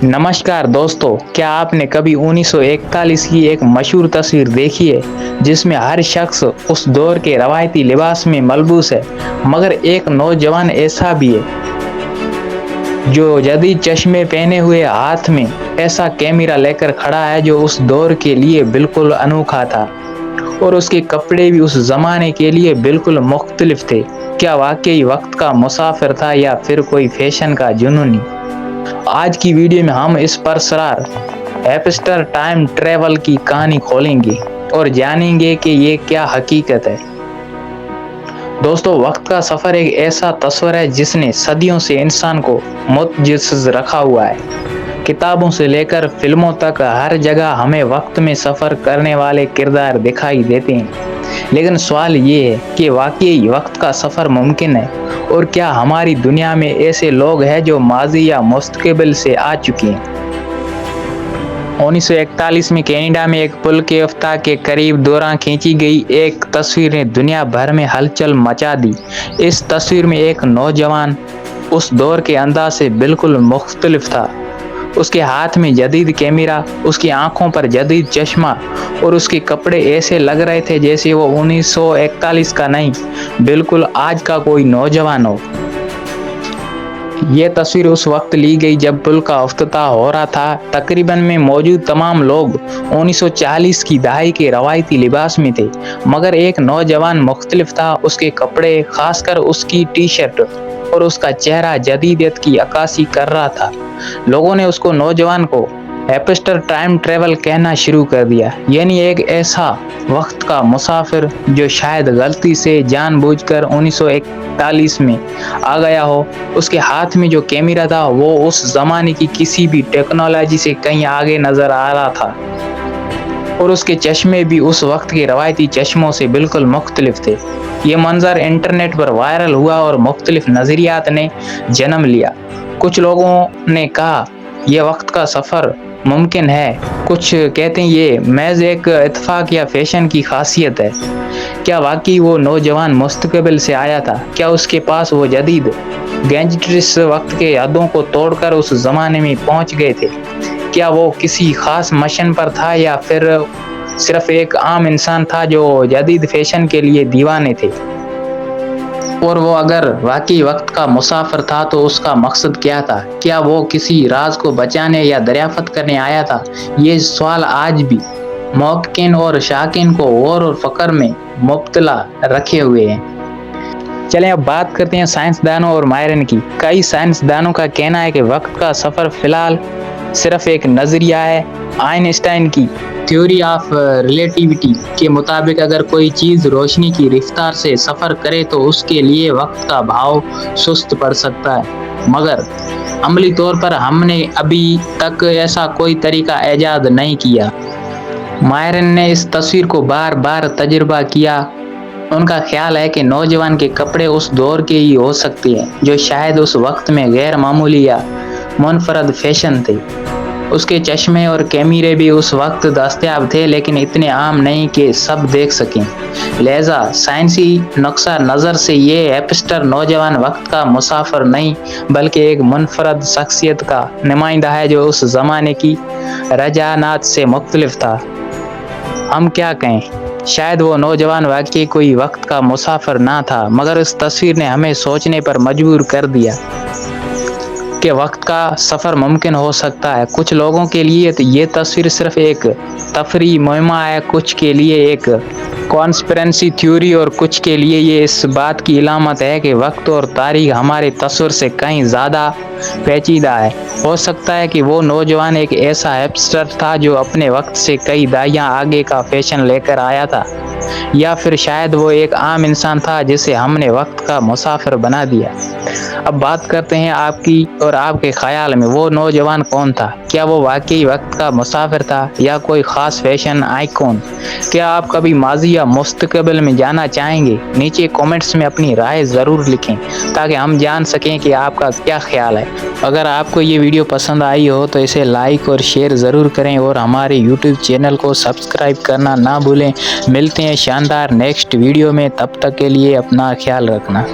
नमस्कार दोस्तों, क्या आपने कभी 1941 की एक मशहूर तस्वीर देखी है जिसमें हर शख्स उस दौर के रवायती लिबास में मलबूस है, मगर एक नौजवान ऐसा भी है जो जदीद चश्मे पहने हुए हाथ में ऐसा कैमरा लेकर खड़ा है जो उस दौर के लिए बिल्कुल अनोखा था और उसके कपड़े भी उस जमाने के लिए बिल्कुल मुख्तलिफ थे। क्या वाकई वक्त का मुसाफिर था या फिर कोई फैशन का जुनूनी? आज की वीडियो में हम इस परसरार हैपस्टर टाइम ट्रेवल की कहानी खोलेंगे और जानेंगे कि ये क्या हकीकत है। दोस्तों, वक्त का सफर एक ऐसा तस्वर है जिसने सदियों से इंसान को मुतजस्सिस रखा हुआ है। किताबों से लेकर फिल्मों तक हर जगह हमें वक्त में सफर करने वाले किरदार दिखाई देते हैं, लेकिन सवाल ये है कि वाकई वक्त का सफर मुमकिन है और क्या हमारी दुनिया में ऐसे लोग हैं जो माजी या मुस्तकबिल से आ चुके हैं। 1941 में कनाडा में एक पुल के अफ्ताह के करीब दौरान खींची गई एक तस्वीर ने दुनिया भर में हलचल मचा दी। इस तस्वीर में एक नौजवान उस दौर के अंदाज से बिल्कुल मुख्तलिफ था। उसके हाथ में जदीद कैमरा, उसकी आंखों पर जदीद चश्मा और उसके कपड़े ऐसे लग रहे थे जैसे वो 1941 का नहीं, बिल्कुल आज का कोई नौजवान हो। ये तस्वीर उस वक्त ली गई जब पुल का इफ्तिताह हो रहा था। तकरीबन में मौजूद तमाम लोग 1940 की दहाई के रवायती लिबास में थे, मगर एक नौजवान मुख्तलिफ था। उसके कपड़े, खासकर उसकी टी शर्ट और उसका चेहरा जदीदियत की अक्कासी कर रहा था। लोगों ने उसको नौजवान को हैपस्टर टाइम ट्रेवल कहना शुरू कर दिया, यानी एक ऐसा वक्त का मुसाफिर जो शायद गलती से जानबूझकर 1941 में आ गया हो। उसके हाथ में जो कैमरा था वो उस जमाने की किसी भी टेक्नोलॉजी से कहीं आगे नजर आ रहा था और उसके चश्मे भी उस वक्त के रवायती चश्मों से बिल्कुल मुख्तलिफ थे। ये मंजर इंटरनेट पर वायरल हुआ और मुख्तलिफ नजरियात ने जन्म लिया। कुछ लोगों ने कहा यह वक्त का सफर मुमकिन है, कुछ कहते हैं ये महज एक इत्तेफाक या फैशन की खासियत है। क्या वाकई वो नौजवान मुस्तकबिल से आया था? क्या उसके पास वो जदीद गैजेट्स वक्त के यादों को तोड़कर उस जमाने में पहुंच गए थे? क्या वो किसी खास मिशन पर था या फिर सिर्फ एक आम इंसान था जो जदीद फैशन के लिए दीवाने थे? और वो अगर वाकई वक्त का मुसाफिर था तो उसका मकसद क्या था? क्या वो किसी राज को बचाने या दरियाफ्त करने आया था? ये सवाल आज भी मौकिन और शाकिन को गौर और फक्र में मुब्तला रखे हुए हैं। चलें अब बात करते हैं साइंसदानों और माहिरीन की। कई साइंसदानों का कहना है कि वक्त का सफर फिलहाल सिर्फ एक नजरिया है। आइंस्टाइन की थ्योरी ऑफ रिलेटिविटी के मुताबिक अगर कोई चीज़ रोशनी की रफ्तार से सफ़र करे तो उसके लिए वक्त का भाव सुस्त पड़ सकता है, मगर अमली तौर पर हमने अभी तक ऐसा कोई तरीका ईजाद नहीं किया। माहिरीन ने इस तस्वीर को बार बार तजुर्बा किया। उनका ख्याल है कि नौजवान के कपड़े उस दौर के ही हो सकते हैं जो शायद उस वक्त में गैर मामूली या मुनफरद फैशन थे। उसके चश्मे और कैमरे भी उस वक्त दस्तयाब थे, लेकिन इतने आम नहीं कि सब देख सकें। लिहाजा साइंसी नुक्ता नज़र से ये हैपस्टर नौजवान वक्त का मुसाफिर नहीं बल्कि एक मुनफरद शख्सियत का नुमाइंदा है जो उस ज़माने की रजानात से मुख्तलिफ था। हम क्या कहें, शायद वो नौजवान वाकई कोई वक्त का मुसाफिर ना था, मगर इस तस्वीर ने हमें सोचने पर मजबूर कर दिया कि वक्त का सफ़र मुमकिन हो सकता है। कुछ लोगों के लिए तो ये तस्वीर सिर्फ एक तफरी मुहिमा है, कुछ के लिए एक कॉन्स्पिरेंसी थ्योरी और कुछ के लिए ये इस बात की इलामत है कि वक्त और तारीख हमारे तस्वीर से कहीं ज़्यादा पेचीदा है। हो सकता है कि वो नौजवान एक ऐसा हैपस्टर था जो अपने वक्त से कई दहाइयाँ आगे का फैशन लेकर आया था, या फिर शायद वो एक आम इंसान था जिसे हमने वक्त का मुसाफिर बना दिया। अब बात करते हैं आपकी और आपके ख्याल में वो नौजवान कौन था? क्या वो वाकई वक्त का मुसाफिर था या कोई ख़ास फैशन आइकॉन? क्या आप कभी माजी या मुस्तकबिल में जाना चाहेंगे? नीचे कमेंट्स में अपनी राय ज़रूर लिखें ताकि हम जान सकें कि आपका क्या ख्याल है। अगर आपको ये वीडियो पसंद आई हो तो इसे लाइक और शेयर ज़रूर करें और हमारे यूट्यूब चैनल को सब्सक्राइब करना ना भूलें। मिलते हैं शानदार नेक्स्ट वीडियो में, तब तक के लिए अपना ख्याल रखना।